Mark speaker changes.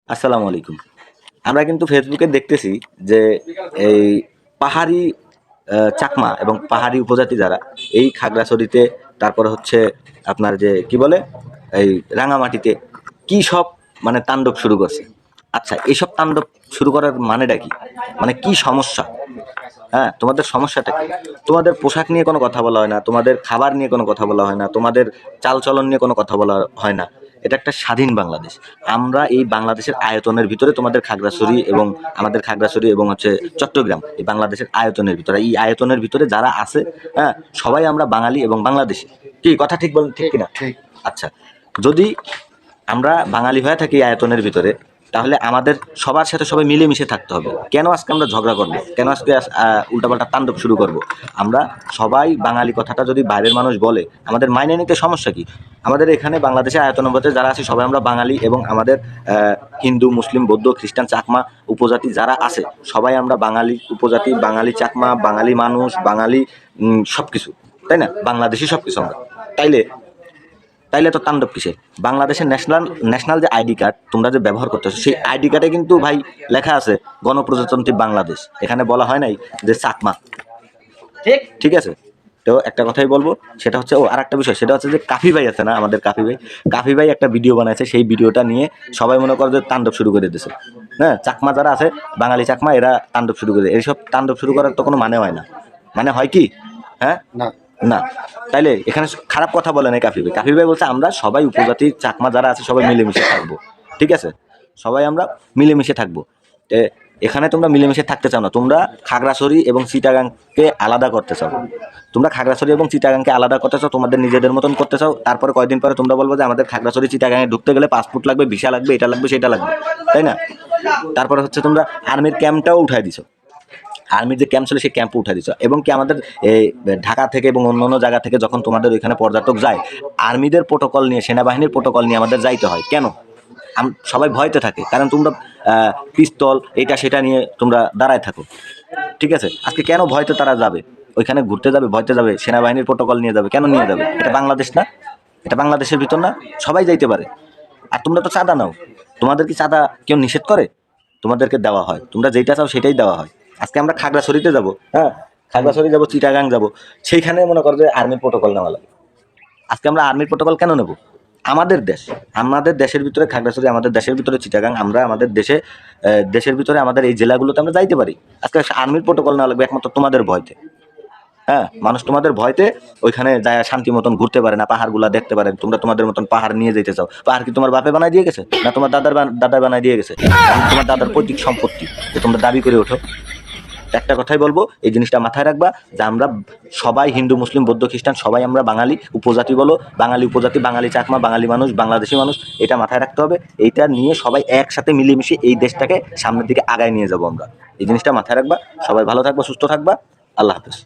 Speaker 1: আসসালামু আলাইকুম। আমরা কিন্তু ফেসবুকে দেখতেছি যে এই পাহাড়ি চাকমা এবং পাহাড়ি উপজাতি যারা এই খাগড়াছড়িতে, তারপরে হচ্ছে আপনার যে কি বলে এই রাঙামাটিতে কি সব মানে তাণ্ডব শুরু করছে। আচ্ছা, এইসব তাণ্ডব শুরু করার মানেটা কি? মানে কি সমস্যা? হ্যাঁ, তোমাদের সমস্যাটা কি? তোমাদের পোশাক নিয়ে কোনো কথা বলা হয় না, তোমাদের খাবার নিয়ে কোনো কথা বলা হয় না, তোমাদের চালচলন নিয়ে কোনো কথা বলা হয় না। এটা একটা স্বাধীন বাংলাদেশ। আমরা এই বাংলাদেশের আয়তনের ভিতরে তোমাদের খাগড়াছড়ি এবং আমাদের খাগড়াছড়ি এবং হচ্ছে চট্টগ্রাম, এই বাংলাদেশের আয়তনের ভিতরে, এই আয়তনের ভিতরে যারা আছে, হ্যাঁ, সবাই আমরা বাঙালি এবং বাংলাদেশি। কি কথা ঠিক বলেন, ঠিক কিনা?
Speaker 2: ঠিক।
Speaker 1: আচ্ছা, যদি আমরা বাঙালি হয়ে থাকি এই আয়তনের ভিতরে, তাহলে আমাদের সবার সাথে সবাই মিলেমিশে থাকতে হবে। কেন আজকে আমরা ঝগড়া করবো? কেন আজকে উল্টাপাল্টা তাণ্ডব শুরু করব? আমরা সবাই বাঙালি কথাটা যদি বাইরের মানুষ বলে, আমাদের মাইনে নিতে সমস্যা কি? আমাদের এখানে বাংলাদেশের আয়তনের মধ্যে যারা আছে সবাই আমরা বাঙালি, এবং আমাদের হিন্দু, মুসলিম, বৌদ্ধ, খ্রিস্টান, চাকমা উপজাতি যারা আছে সবাই আমরা বাঙালি উপজাতি, বাঙালি চাকমা, বাঙালি মানুষ, বাঙালি সব কিছু, তাই না? বাংলাদেশি সব কিছু আমরা। তাইলে তাইলে তো তাণ্ডব কিসের? বাংলাদেশের ন্যাশনাল ন্যাশনাল যে আইডি কার্ড তোমরা যে ব্যবহার করতেছো, সেই আইডি কার্ডে কিন্তু ভাই লেখা আছে গণপ্রজাতন্ত্রী বাংলাদেশ। এখানে বলা হয় নাই যে চাকমা। ঠিক ঠিক আছে। তো একটা কথাই বলবো, সেটা হচ্ছে আর একটা বিষয়, সেটা হচ্ছে যে কাফি ভাই আছে না, আমাদের কাফি ভাই একটা ভিডিও বানাইছে, সেই ভিডিওটা নিয়ে সবাই মনে করে যে তাণ্ডব শুরু করে দিয়েছে। হ্যাঁ, চাকমা যারা আছে, বাঙালি চাকমা, এরা তাণ্ডব শুরু করে, এইসব তাণ্ডব শুরু করার তো কোনো মানে হয় না। মানে হয় কি? হ্যাঁ,
Speaker 2: না।
Speaker 1: না। তাইলে এখানে খারাপ কথা বলে নাই কাফি ভাই। কাফি ভাই বলছে আমরা সবাই উপজাতি চাকমা যারা আছে সবাই মিলেমিশে থাকবো। ঠিক আছে, সবাই আমরা মিলেমিশে থাকবো। এখানে তোমরা মিলেমিশে থাকতে চাও না, তোমরা খাগড়াছড়ি এবং চিটাগাংকে আলাদা করতে চাও। তোমরা খাগড়াছড়ি এবং চিটাগাংকে আলাদা করতে চাও, তোমাদের নিজেদের মতন করতে চাও। তারপরে কয়দিন পরে তোমরা বলবো যে আমাদের খাগড়াছড়ি চিটাগাংয়ে ঢুকতে গেলে পাসপোর্ট লাগবে, ভিসা লাগবে, এটা লাগবে, সেটা লাগবে, তাই না? তারপরে হচ্ছে তোমরা আর্মির ক্যাম্পটাও উঠাই দিছো। আর্মির যে ক্যাম্প ছিল সেই ক্যাম্পও উঠে দিচ্ছ, এবং কি আমাদের এই ঢাকা থেকে এবং অন্য অন্য জায়গা থেকে যখন তোমাদের ওইখানে পর্যটক যায়, আর্মিদের প্রোটোকল নিয়ে, সেনাবাহিনীর প্রোটোকল নিয়ে আমাদের যাইতে হয়। কেন? সবাই ভয়তে থাকে, কারণ তোমরা পিস্তল এটা সেটা নিয়ে তোমরা দাঁড়ায় থাকো। ঠিক আছে, আজকে কেন ভয়তে তারা যাবে? ওইখানে ঘুরতে যাবে, ভয়তে যাবে, সেনাবাহিনীর প্রোটোকল নিয়ে যাবে, কেন নিয়ে যাবে? এটা বাংলাদেশ না? এটা বাংলাদেশের ভিতর না? সবাই যাইতে পারে। আর তোমরা তো চাঁদা নাও, তোমাদের কি চাঁদা কেউ নিষেধ করে? তোমাদেরকে দেওয়া হয়, তোমরা যেটা চাও সেটাই দেওয়া হয়। আজকে আমরা খাগড়াছড়িতে যাব, হ্যাঁ, খাগড়াছড়ি যাব, চিটাগাং যাব, সেইখানে মনে করো যে আর্মির প্রোটোকল নেওয়া লাগে। আজকে আমরা আর্মির প্রোটোকল কেন নেব? আমাদের দেশ, আমাদের দেশের ভিতরে খাগড়াছড়ি, আমাদের দেশের ভিতরে চিটাগাং, আমরা আমাদের দেশে দেশের ভিতরে আমাদের এই জেলাগুলোতে আমরা যাইতে পারি। আজকে আর্মির প্রোটোকল নেওয়া লাগবে একমাত্র তোমাদের ভয়তে। হ্যাঁ, মানুষ তোমাদের ভয়তে ওইখানে যায় শান্তি মতন ঘুরতে পারে না, পাহাড়গুলা দেখতে পারে। তোমরা তোমাদের মতন পাহাড় নিয়ে যেতে চাও। পাহাড় কি তোমার বাপে বানাই দিয়ে গেছে, না তোমার দাদা বানাই দিয়ে গেছে? তোমার দাদার পৈতৃক সম্পত্তি, যে তোমরা দাবি করে ওঠো। একটা কথাই বলবো, এই জিনিসটা মাথায় রাখবা, যে আমরা সবাই হিন্দু, মুসলিম, বৌদ্ধ, খ্রিস্টান সবাই আমরা বাঙালি উপজাতি, বলো বাঙালি উপজাতি, বাঙালি চাকমা, বাঙালি মানুষ, বাংলাদেশি মানুষ, এটা মাথায় রাখতে হবে। এইটা নিয়ে সবাই একসাথে মিলেমিশে এই দেশটাকে সামনের দিকে আগায় নিয়ে যাবো আমরা। এই জিনিসটা মাথায় রাখবা। সবাই ভালো থাকবা, সুস্থ থাকবা। আল্লাহ হাফেজ।